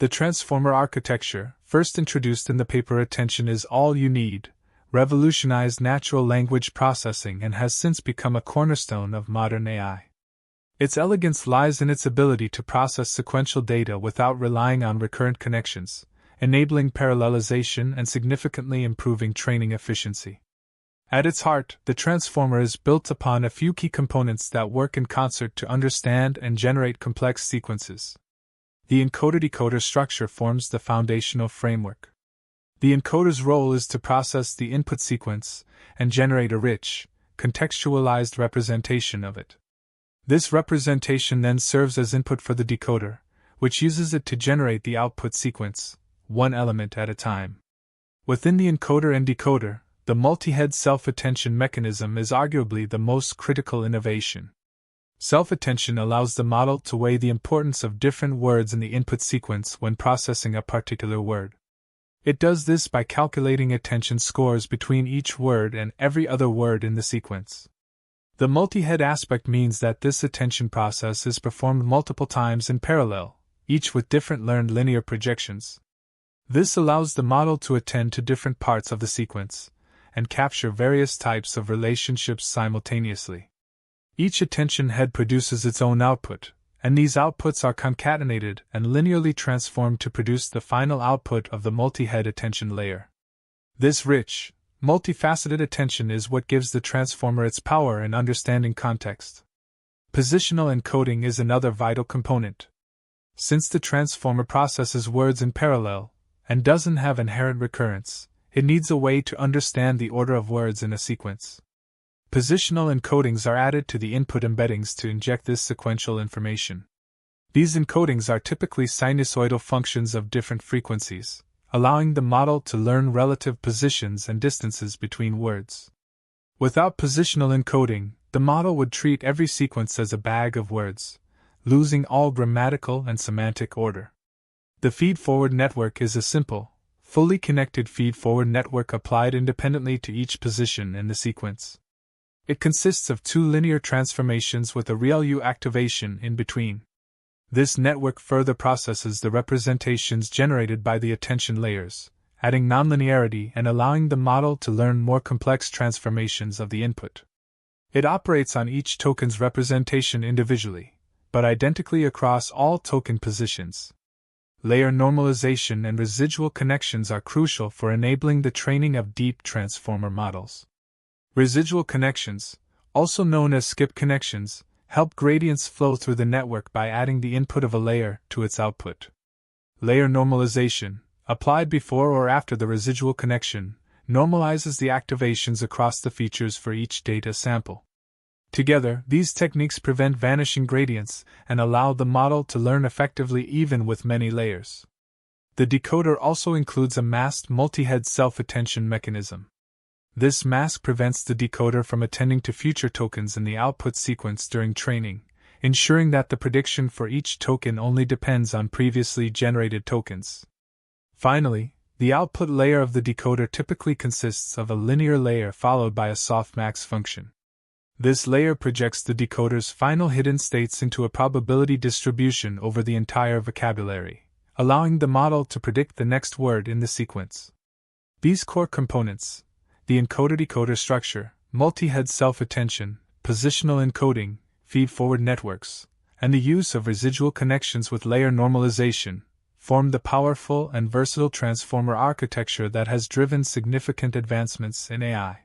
The transformer architecture, first introduced in the paper Attention Is All You Need, revolutionized natural language processing and has since become a cornerstone of modern AI. Its elegance lies in its ability to process sequential data without relying on recurrent connections, enabling parallelization and significantly improving training efficiency. At its heart, the transformer is built upon a few key components that work in concert to understand and generate complex sequences. The encoder-decoder structure forms the foundational framework. The encoder's role is to process the input sequence and generate a rich, contextualized representation of it. This representation then serves as input for the decoder, which uses it to generate the output sequence, one element at a time. Within the encoder and decoder, the multi-head self-attention mechanism is arguably the most critical innovation. Self-attention allows the model to weigh the importance of different words in the input sequence when processing a particular word. It does this by calculating attention scores between each word and every other word in the sequence. The multi-head aspect means that this attention process is performed multiple times in parallel, each with different learned linear projections. This allows the model to attend to different parts of the sequence and capture various types of relationships simultaneously. Each attention head produces its own output, and these outputs are concatenated and linearly transformed to produce the final output of the multi-head attention layer. This rich, multifaceted attention is what gives the transformer its power in understanding context. Positional encoding is another vital component. Since the transformer processes words in parallel and doesn't have inherent recurrence, it needs a way to understand the order of words in a sequence. Positional encodings are added to the input embeddings to inject this sequential information. These encodings are typically sinusoidal functions of different frequencies, allowing the model to learn relative positions and distances between words. Without positional encoding, the model would treat every sequence as a bag of words, losing all grammatical and semantic order. The feed-forward network is a simple, fully connected feed-forward network applied independently to each position in the sequence. It consists of two linear transformations with a ReLU activation in between. This network further processes the representations generated by the attention layers, adding nonlinearity and allowing the model to learn more complex transformations of the input. It operates on each token's representation individually, but identically across all token positions. Layer normalization and residual connections are crucial for enabling the training of deep transformer models. Residual connections, also known as skip connections, help gradients flow through the network by adding the input of a layer to its output. Layer normalization, applied before or after the residual connection, normalizes the activations across the features for each data sample. Together, these techniques prevent vanishing gradients and allow the model to learn effectively even with many layers. The decoder also includes a masked multi-head self-attention mechanism. This mask prevents the decoder from attending to future tokens in the output sequence during training, ensuring that the prediction for each token only depends on previously generated tokens. Finally, the output layer of the decoder typically consists of a linear layer followed by a softmax function. This layer projects the decoder's final hidden states into a probability distribution over the entire vocabulary, allowing the model to predict the next word in the sequence. These core components, the encoder-decoder structure, multi-head self-attention, positional encoding, feed-forward networks, and the use of residual connections with layer normalization, form the powerful and versatile transformer architecture that has driven significant advancements in AI.